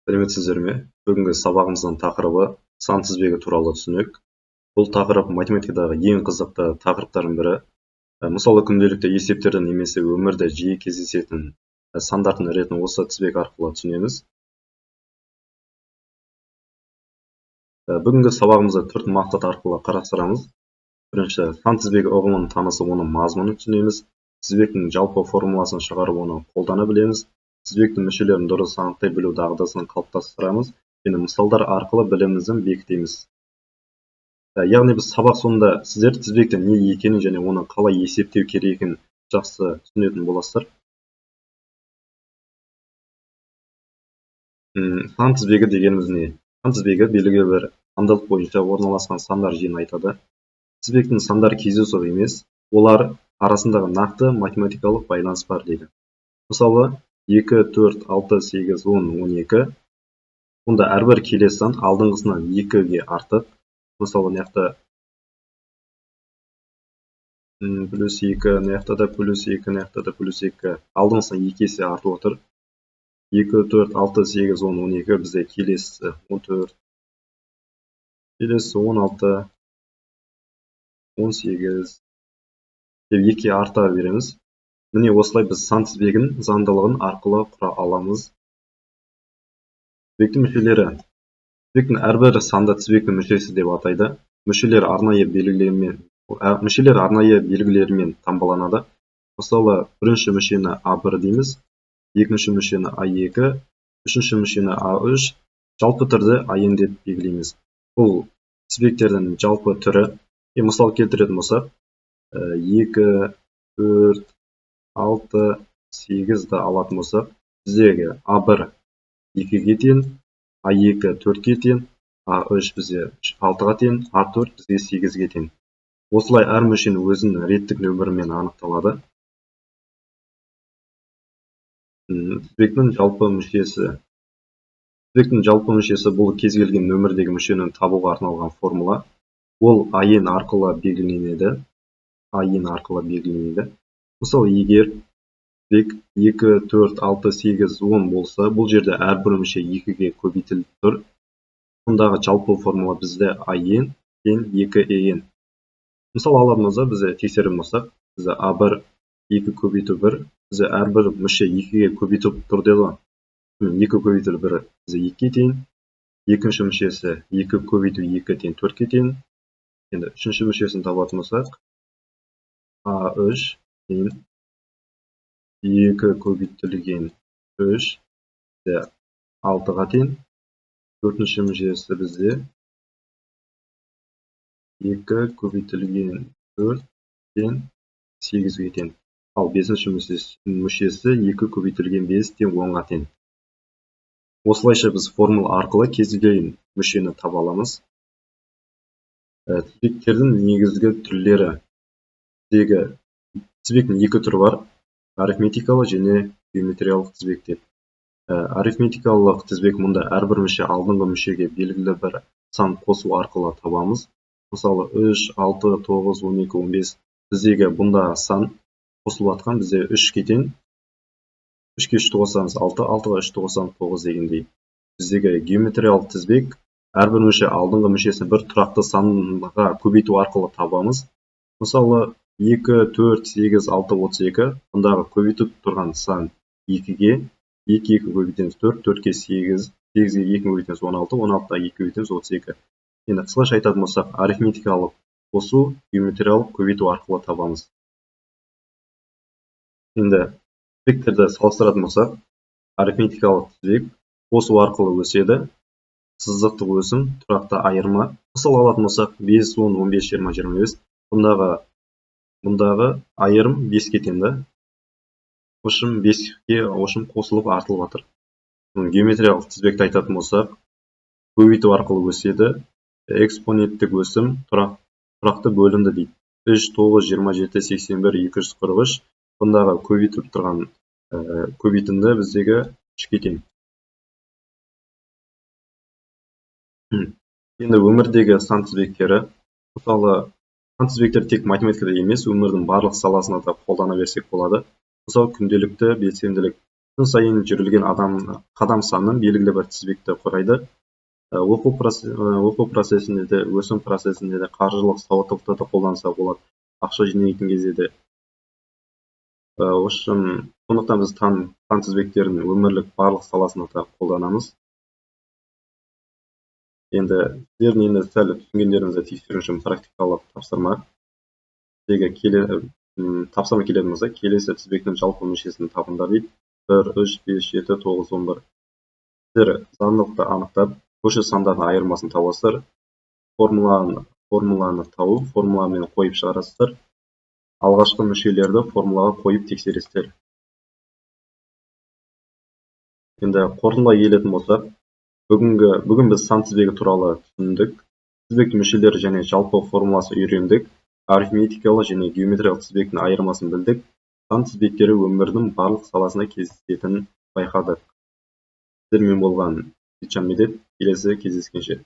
Сәлеметсіздер ме? Бүгінгі сабағымыздың тақырыбы сан тізбегі туралы түсінік. Бұл тақырып математикадағы ең қызықты тақырыптардың бірі. Мысалы күнделікті есептерді немесе өмірде жиі кездесетін сандардың ретін осы тізбек арқылы түсінеміз. Бүгінгі сабағымызды төрт мақсат арқылы қарастырамыз. Бірінші, сан тізбегі ұғымын танысып, оның мазмұнын түсінеміз. Тізбектің жалпы формуласын шығарып, оны қолдана білеміз. Тізбектің мүшелерін дұрыс анықтай білу дағдысын қалыптастырамыз. Және мысалдар арқылы білімімізді бекітеміз. Яғни біз сабақ соңында сіздер тізбектің не екенін және оны қалай есептеу керегін жақсы түсінетін боласыздар. Сан тізбегі дегеніміз не? Сан тізбегі белгілі бір сандылық бойынша орналасқан сандар жиынын айтады. Тізбектің сандар кездейсоқ емес, олар арасындағы нақты математикалық байланыс бар дейді. Мысалы, 2, 4, 6, 8, 10, 12. Онда әрбір келесі сан алдыңғысынан 2-ге артық. Мысалы, мына плюс 2, мына да плюс 2, мына да плюс 2. Алдыңғысынан 2 есе артып отыр. 2, 4, 6, 8, 10, 12. Бізде келесі 14. Келесі 16. 18 деп 2 арта береміз. Міне осылай біз сан тізбегін заңдылығын арқылы құра аламыз. Тізбектің мүшелері. Тізбектің әрбір санды тізбектің мүшесі деп атайды. Мүшелер арнайы белгілермен таңбаланады. Мысалы, бірінші мүшені А1 дейміз, екінші мүшені А2, үшінші мүшені А3, жалпы түрді АN деп белгілейміз. Бұл тізбектердің жалпы түрі. Мысал келтіретін болсақ, 2, 4, 6, 8-ді алатын болсақ, біздегі А1 2-ге тең, А2 4-ге тең, А3 бізде 6-ға тең, А4 бізге 8-ге тең. Осылай әр мүшені өзінің реттік нөмірімен анықталады. Тізбектің жалпы мүшесі. Тізбектің жалпы мүшесі бұл кез келген нөмірдегі мүшені табуға арналған формула. Ол AN арқылы белгіленеді. Мысалы, егер тізбек 2, 4, 6, 8, 10 болса, бұл жерде әрбір мүше 2-ге көбейтіліп тұр. Ондағы жалпы формула бізде AN тең 2EN. Мысалы алатын болса, бізде тексеретін болсақ, бізде A1 2 көбейту 1, бізде әрбір мүше 2-ге көбейтіп тұр деді. 2 көбейту 1 бізде 2-ге тең. Екінші мүшесі 2 көбейту 2 тең 4-ге тең. Енді үшінші мүшесін табатын болсақ, A3 тең 2 көбейтілген 3 6-ға тең. Төртінші мүшесі бізде 2 көбейтілген 4 тең 8-ге тең. Ал бесінші мүшесі 2 көбейтілген 5 тең 10-ға тең. Осылайша біз формула арқылы кез келген мүшені таба аламыз. Тізбектердің негізгі түрлері. Тізбектің екі түрі бар: арифметикалық және геометриялық тізбек деп. Арифметикалық тізбек мұнда әрбір мүше алдыңғы мүшеге белгілі бір сан қосу арқылы табамыз. Мысалы 3, 6, 9, 12, 15. Біздегі бұнда сан қосылып атқан, бізде 3-ге тең. 3-ге 3-ті қосамыз 6, 6-ға 3-ті қосамыз 9 дегендей. Біздегі геометриялық тізбек әрбір мүше алдыңғы мүшесін бір тұрақты санға көбейту арқылы табамыз. Мысалы 2, 4, 8, 6, 32. Бұндағы көбейтіп тұрған сан 2-ге. 2, 2 көбейтеміз 4, 4-ге 8, 8-ге 2 көбейтеміз 16, 16-ға 2 көбейтеміз 32. Енді қысқаша айтатын болсақ, арифметикалық қосу геометриялық көбейту арқылы табамыз. Енді тізбектерді салыстыратын болсақ, арифметикалық тізбек қосу арқылы өседі. Сызықтық өсім, тұрақты айырма. Мысал алатын болсақ, 5, 10, 15, 20, 25. Бұндағы айырым 5-ге тең. Ошым 5-ге қосылып артылып жатыр. Геометриялық тізбекті айтатын болсақ, көбейту арқылы өседі. Экспоненттік өсім тұрақты бөлінді дейді. 3, 9, 27, 81, 243. Бұндағы көбейтіп тұрған көбейтінді біздегі 3-ге тең. Енді өмірдегі сан тізбектері. Мысалы, сан тізбектер тек математикада емес, өмірдің барлық саласына да қолдана берсек болады. Мысалы, күнделікті белсенділік. күн сайын жүрілген қадам саны белгілі бір тізбекті құрайды. Оқу процесінде де, өсім процесінде де қаржылық сауаттылықты да қолданса болады. Ақша жинайтын кезде де. Сондықтан біз сан тізбектерін өмірлік барлық саласында да қолданамыз. Енді сіздердің сәл түсінгендеріңізді тексеру үшін практикалық тапсырма. Тапсырма келетін болса, келесі тізбектің жалпы мүшесін табыңдар дейді. 1, 3, 5, 7, 9, 11. Сіздер заңдылықты анықтап, көше сандардың айырмасын табасыздар. Формуланы тауып, формуламен қойып шығарасыздар. Алғашқы мүшелерді формулаға қойып тексересіздер. Енді қорытындыға келетін болсақ, бүгін біз сан тізбегі туралы түсіндік. Тізбектің мүшелері және жалпы формуласын үйрендік. Арифметикалық және геометриялық тізбектің айырмасын білдік. Сан тізбектері өмірдің барлық саласында кездесетінін байқадық. Сіздермен болған Итжан Медет, келесі кездескенше.